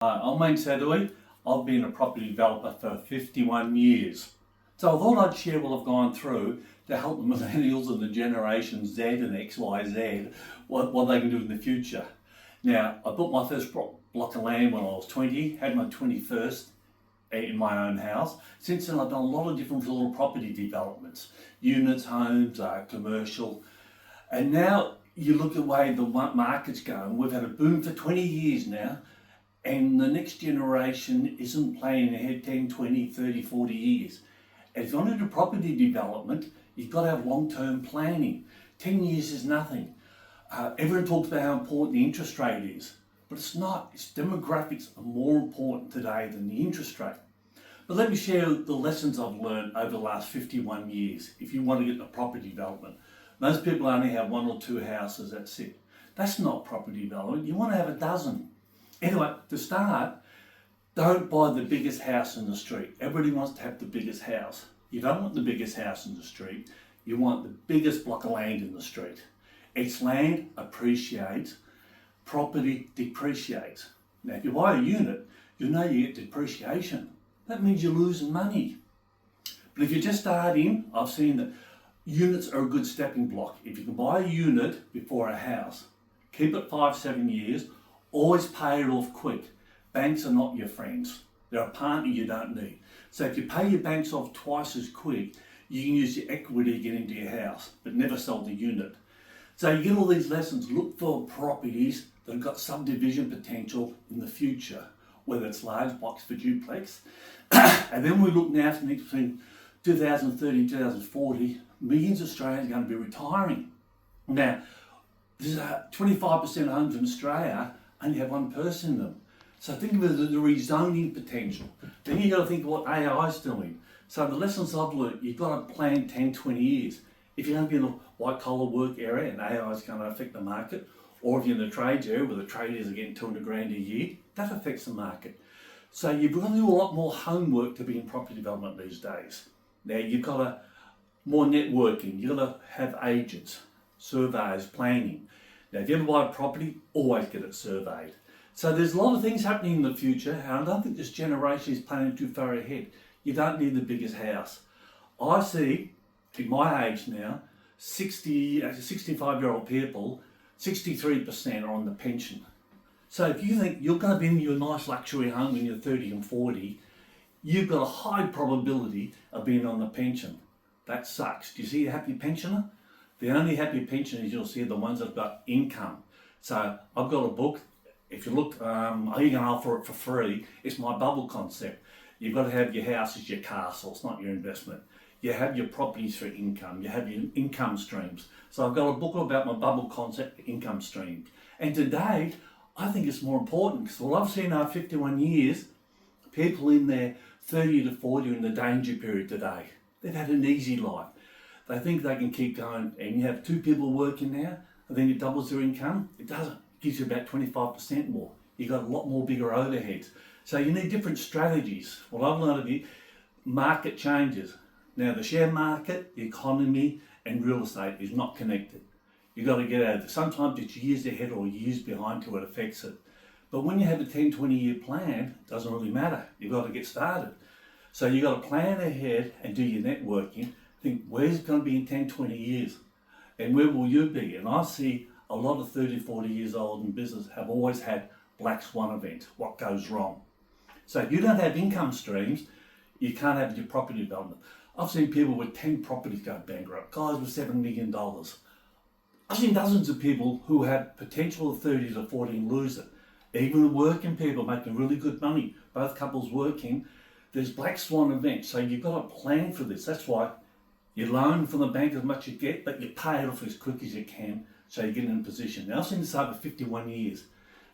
Hi, I'm Sedawie. I've been a property developer for 51 years. So I thought I'd share what I've gone through to help the millennials and the generation Z and XYZ what they can do in the future. Now, I bought my first block of land when I was 20, had my 21st in my own house. Since then, I've done a lot of different little property developments, units, homes, commercial. And now you look at the way the market's going. We've had a boom for 20 years now. And the next generation isn't planning ahead 10, 20, 30, 40 years. And if you want to do property development, you've got to have long-term planning. 10 years is nothing. Everyone talks about how important the interest rate is, but it's not. It's demographics are more important today than the interest rate. But let me share the lessons I've learned over the last 51 years. If you want to get into property development, most people only have 1 or 2 houses, that's it. That's not property development. You want to have a dozen. Anyway, to start, don't buy the biggest house in the street. Everybody wants to have the biggest house. You don't want the biggest house in the street. You want the biggest block of land in the street. Its land appreciates, property depreciates. Now, if you buy a unit, you know you get depreciation. That means you're losing money. But if you just start in, I've seen that units are a good stepping block. If you can buy a unit before a house, keep it 5-7 years, always pay it off quick. Banks are not your friends. They're a partner you don't need. So if you pay your banks off twice as quick, you can use your equity to get into your house, but never sell the unit. So you get all these lessons. Look for properties that have got subdivision potential in the future, whether it's large blocks for duplex. And then we look now for the next between 2030 and 2040, millions of Australians are going to be retiring. Now, there's 25% of homes in Australia only have one person in them. So think of the rezoning potential. Then you've got to think of what AI is doing. So the lessons I've learned, you've got to plan 10, 20 years. If you're going to be in the white collar work area and AI is going to affect the market, or if you're in the trades area where the traders are getting 200 grand a year, that affects the market. So you've got to do a lot more homework to be in property development these days. Now you've got to more networking, you've got to have agents, surveys, planning. Now, if you ever buy a property, always get it surveyed. So there's a lot of things happening in the future, and I don't think this generation is planning too far ahead. You don't need the biggest house. I see, in my age now, 65-year-old people, 63% are on the pension. So if you think you're going to be in your nice luxury home when you're 30 and 40, you've got a high probability of being on the pension. That sucks. Do you see a happy pensioner? The only happy pensioners you'll see are the ones that've got income. So I've got a book. If you look, you can offer it for free. It's my bubble concept. You've got to have your house as your castle. It's not your investment. You have your properties for income. You have your income streams. So I've got a book about my bubble concept, income streams. And today, I think it's more important because what I've seen over 51 years, people in their 30 to 40 are in the danger period today. They've had an easy life. They think they can keep going, and you have 2 people working now, and then it doubles their income. It doesn't. It gives you about 25% more. You've got a lot more bigger overheads. So you need different strategies. What I've learned of you, market changes. Now the share market, the economy, and real estate is not connected. You've got to get out of it. Sometimes it's years ahead or years behind till it affects it. But when you have a 10, 20-year plan, it doesn't really matter. You've got to get started. So you've got to plan ahead and do your networking. Think, where's it going to be in 10, 20 years? And where will you be? And I see a lot of 30, 40 years old in business have always had black swan events. What goes wrong? So if you don't have income streams, you can't have your property development. I've seen people with 10 properties go bankrupt, guys with $7 million. I've seen dozens of people who have potential of 30 to 40 and lose it. Even the working people making really good money, both couples working, there's black swan events. So you've got to plan for this. That's why you loan from the bank as much as you get, but you pay it off as quick as you can so you get in a position. Now, I've seen this over 51 years.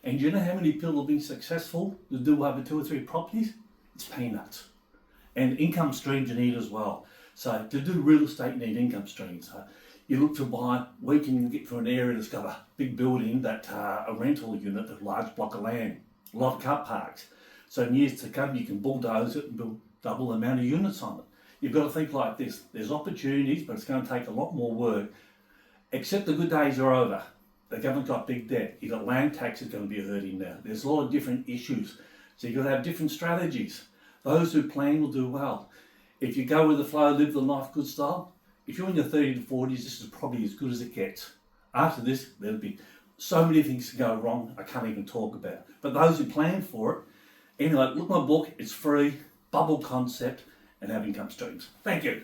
And you know how many people have been successful to do over 2 or 3 properties? It's peanuts. And income streams you need as well. So to do real estate, you need income streams. You look to buy, where can you get to an area that's got a big building, that a rental unit, a large block of land, a lot of car parks. So in years to come, you can bulldoze it and build double the amount of units on it. You've got to think like this. There's opportunities, but it's going to take a lot more work. Except the good days are over. The government's got big debt. You've got land taxes going to be hurting now. There's a lot of different issues. So you've got to have different strategies. Those who plan will do well. If you go with the flow, live the life good style, if you're in your 30 to 40s, this is probably as good as it gets. After this, there'll be so many things to go wrong, I can't even talk about. But those who plan for it, anyway, look at my book, it's free, Bubble Concept and Have Income Streams. Thank you.